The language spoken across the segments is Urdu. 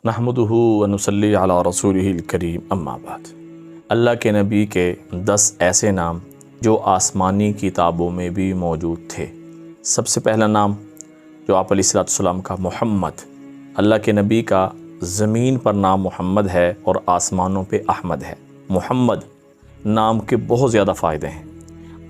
نحمدہ ونصلی علی رسولہ الکریم اما بعد۔ اللہ کے نبی کے 10 ایسے نام جو آسمانی کتابوں میں بھی موجود تھے۔ سب سے پہلا نام جو آپ علیہ السلام کا محمد، اللہ کے نبی کا زمین پر نام محمد ہے اور آسمانوں پہ احمد ہے۔ محمد نام کے بہت زیادہ فائدے ہیں۔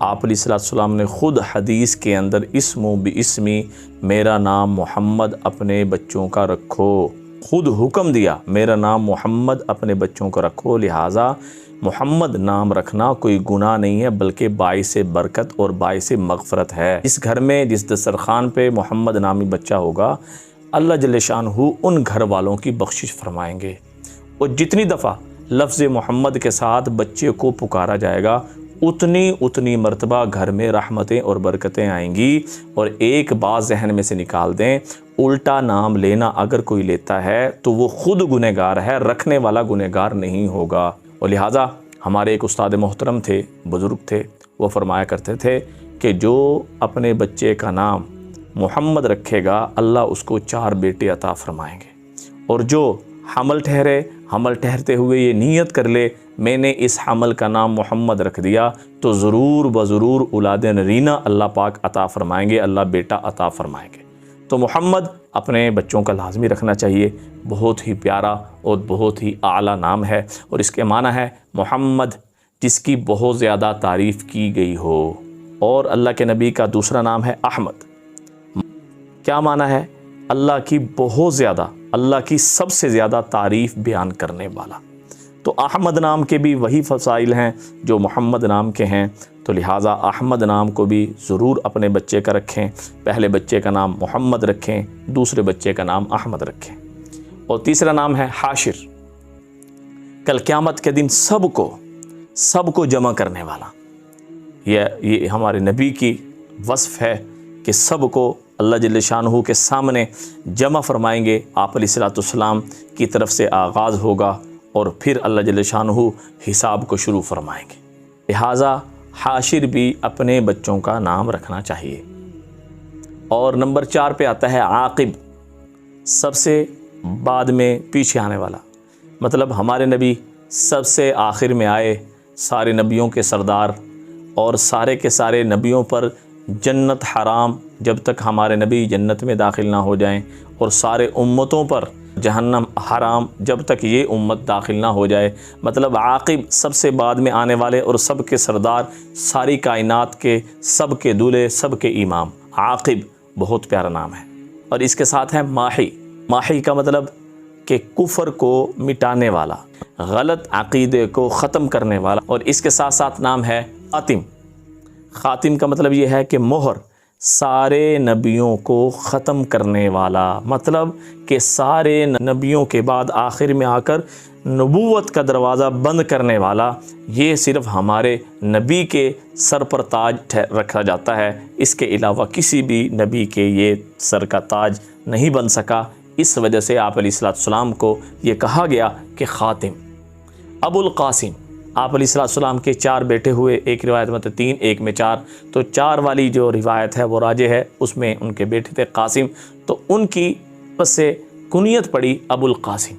آپ علیہ السلام نے خود حدیث کے اندر اسم باسمی، میرا نام محمد اپنے بچوں کا رکھو، خود حکم دیا میرا نام محمد اپنے بچوں کو رکھو، لہٰذا محمد نام رکھنا کوئی گناہ نہیں ہے بلکہ باعث برکت اور باعث مغفرت ہے۔ جس گھر میں جس دسترخوان پہ محمد نامی بچہ ہوگا، اللہ جل شانہ ان گھر والوں کی بخشش فرمائیں گے، اور جتنی دفعہ لفظ محمد کے ساتھ بچے کو پکارا جائے گا اتنی مرتبہ گھر میں رحمتیں اور برکتیں آئیں گی۔ اور ایک بات ذہن میں سے نکال دیں، الٹا نام لینا اگر کوئی لیتا ہے تو وہ خود گنہگار ہے، رکھنے والا گنہگار نہیں ہوگا۔ اور لہٰذا ہمارے ایک استاد محترم تھے، بزرگ تھے، وہ فرمایا کرتے تھے کہ جو اپنے بچے کا نام محمد رکھے گا اللہ اس کو 4 بیٹے عطا فرمائیں گے، اور جو حمل ٹھہرتے ہوئے یہ نیت کر لے میں نے اس حمل کا نام محمد رکھ دیا تو ضرور بضرور اولاد نرینہ اللہ پاک عطا فرمائیں گے، اللہ بیٹا عطا فرمائیں گے۔ تو محمد اپنے بچوں کا لازمی رکھنا چاہیے، بہت ہی پیارا اور بہت ہی اعلیٰ نام ہے، اور اس کے معنی ہے محمد جس کی بہت زیادہ تعریف کی گئی ہو۔ اور اللہ کے نبی کا دوسرا نام ہے احمد۔ کیا معنی ہے؟ اللہ کی بہت زیادہ، اللہ کی سب سے زیادہ تعریف بیان کرنے والا۔ تو احمد نام کے بھی وہی فضائل ہیں جو محمد نام کے ہیں، تو لہٰذا احمد نام کو بھی ضرور اپنے بچے کا رکھیں۔ پہلے بچے کا نام محمد رکھیں، دوسرے بچے کا نام احمد رکھیں۔ اور تیسرا نام ہے حاشر، کل قیامت کے دن سب کو جمع کرنے والا۔ یہ ہمارے نبی کی وصف ہے کہ سب کو اللہ جل شانہ کے سامنے جمع فرمائیں گے۔ آپ علیہ السلام کی طرف سے آغاز ہوگا اور پھر اللہ جل شانہ حساب کو شروع فرمائیں گے۔ لہٰذا حاشر بھی اپنے بچوں کا نام رکھنا چاہیے۔ اور نمبر 4 پہ آتا ہے عاقب، سب سے بعد میں پیچھے آنے والا، مطلب ہمارے نبی سب سے آخر میں آئے، سارے نبیوں کے سردار، اور سارے کے سارے نبیوں پر جنت حرام جب تک ہمارے نبی جنت میں داخل نہ ہو جائیں، اور سارے امتوں پر جہنم حرام جب تک یہ امت داخل نہ ہو جائے۔ مطلب عاقب سب سے بعد میں آنے والے اور سب کے سردار، ساری کائنات کے سب کے دولے، سب کے امام، عاقب بہت پیارا نام ہے۔ اور اس کے ساتھ ہے ماحی۔ ماحی کا مطلب کہ کفر کو مٹانے والا، غلط عقیدے کو ختم کرنے والا۔ اور اس کے ساتھ ساتھ نام ہے خاتم۔ خاتم کا مطلب یہ ہے کہ مہر، سارے نبیوں کو ختم کرنے والا، مطلب کہ سارے نبیوں کے بعد آخر میں آ کر نبوت کا دروازہ بند کرنے والا۔ یہ صرف ہمارے نبی کے سر پر تاج رکھا جاتا ہے، اس کے علاوہ کسی بھی نبی کے یہ سر کا تاج نہیں بن سکا۔ اس وجہ سے آپ علیہ السلام کو یہ کہا گیا کہ خاتم۔ ابو القاسم، آپ علیہ السلام کے 4 بیٹے ہوئے، ایک روایت میں 3 ایک میں 4، تو 4 والی جو روایت ہے وہ راجح ہے، اس میں ان کے بیٹے تھے قاسم، تو ان کی پس سے کنیت پڑی ابو القاسم۔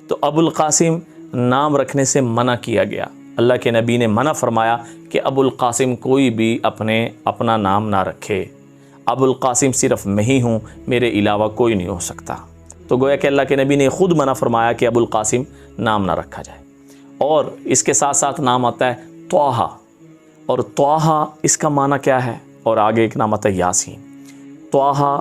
تو ابو القاسم نام رکھنے سے منع کیا گیا، اللہ کے نبی نے منع فرمایا کہ ابو القاسم کوئی بھی اپنا نام نہ رکھے، ابو القاسم صرف میں ہی ہوں، میرے علاوہ کوئی نہیں ہو سکتا۔ تو گویا کہ اللہ کے نبی نے خود منع فرمایا کہ ابو القاسم نام نہ رکھا جائے۔ اور اس کے ساتھ ساتھ نام آتا ہے طٰہٰ، اور طٰہٰ اس کا معنی کیا ہے؟ اور آگے ایک نام آتا ہے یاسین۔ طٰہٰ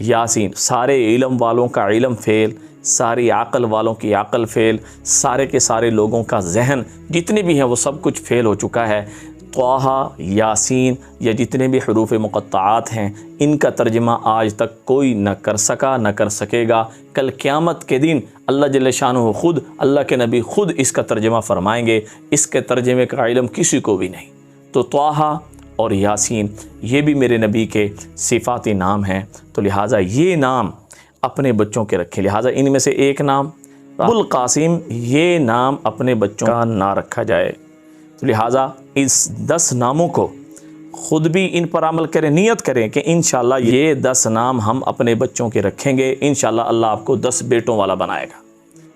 یاسین، سارے علم والوں کا علم فیل، ساری عقل والوں کی عقل فیل، سارے کے سارے لوگوں کا ذہن جتنے بھی ہیں وہ سب کچھ فیل ہو چکا ہے۔ طٰہٰ یاسین یا جتنے بھی حروف مقطعات ہیں ان کا ترجمہ آج تک کوئی نہ کر سکا نہ کر سکے گا۔ کل قیامت کے دن اللہ جل شانہ خود، اللہ کے نبی خود اس کا ترجمہ فرمائیں گے، اس کے ترجمے کا علم کسی کو بھی نہیں۔ تو طٰہٰ اور یاسین یہ بھی میرے نبی کے صفاتی نام ہیں، تو لہٰذا یہ نام اپنے بچوں کے رکھیں۔ لہٰذا ان میں سے ایک نام ابو القاسم، یہ نام اپنے بچوں کا نہ رکھا جائے۔ تو لہٰذا اس 10 ناموں کو خود بھی ان پر عمل کریں، نیت کریں کہ انشاءاللہ یہ 10 نام ہم اپنے بچوں کے رکھیں گے، انشاءاللہ اللہ آپ کو 10 بیٹوں والا بنائے گا۔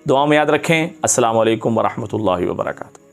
دعا میں یاد رکھیں۔ السلام علیکم ورحمۃ اللہ وبرکاتہ۔